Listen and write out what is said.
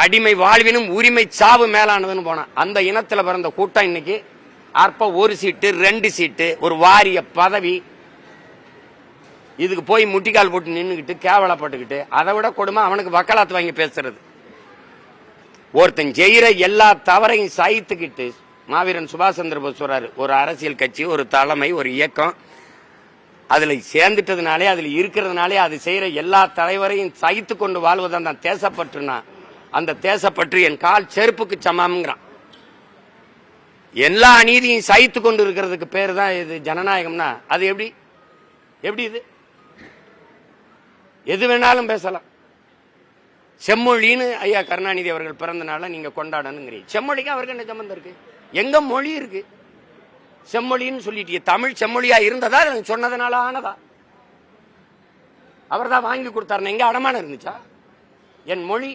அடிமை வாழ்வினும் உரிமை சாவு மேலானதுன்னு போனான். அந்த இனத்துல பிறந்த கூட்டம் இன்னைக்கு அற்ப ஒரு சீட்டு 2 சீட்டு ஒரு வாரிய பதவி இதுக்கு போய் முட்டிக்கால் போட்டு நின்னுக்கிட்டு கேவலப்பட்டுக்கிட்டு அதை விட கொடுமை அவனுக்கு வக்காலத்து வாங்கி பேசுறது. ஒருத்தன் செய்யற எல்லா தவறையும் சகித்துக்கிட்டு மாவீரன் சுபாஷ் சந்திர போஸ் சொல்றாரு, ஒரு அரசியல் கட்சி, ஒரு தலைமை, ஒரு இயக்கம் அதுல சேர்ந்துட்டதுனாலே அதுல இருக்கிறதுனாலே அது செய்யற எல்லா தலைவரையும் சகித்து கொண்டு வாழ்வதான் தான் தேசப்பற்றுனா அந்த தேசப்பற்று என் கால் செருப்புக்கு சமம்ங்கிறான். எல்லா அநீதியும் சகித்து கொண்டு இருக்கிறதுக்கு பேரு தான் இது ஜனநாயகம்னா அது எப்படி எப்படி இது? எது வேணாலும் பேசலாம். செம்மொழின்னு ஐயா கருணாநிதி அவர்கள் பிறந்த நாள நீங்க கொண்டாடணுங்கிறீங்க. செம்மொழிக்கு அவருக்கு என்ன சம்பந்தம் இருக்கு? எங்க மொழி இருக்கு? செம்மொழின்னு சொல்லிட்டு தமிழ் செம்மொழியா இருந்ததா சொன்னதுனால ஆனதா? அவர் தான் வாங்கி கொடுத்தாரு. எங்க அடமானம் இருந்துச்சா? என் மொழி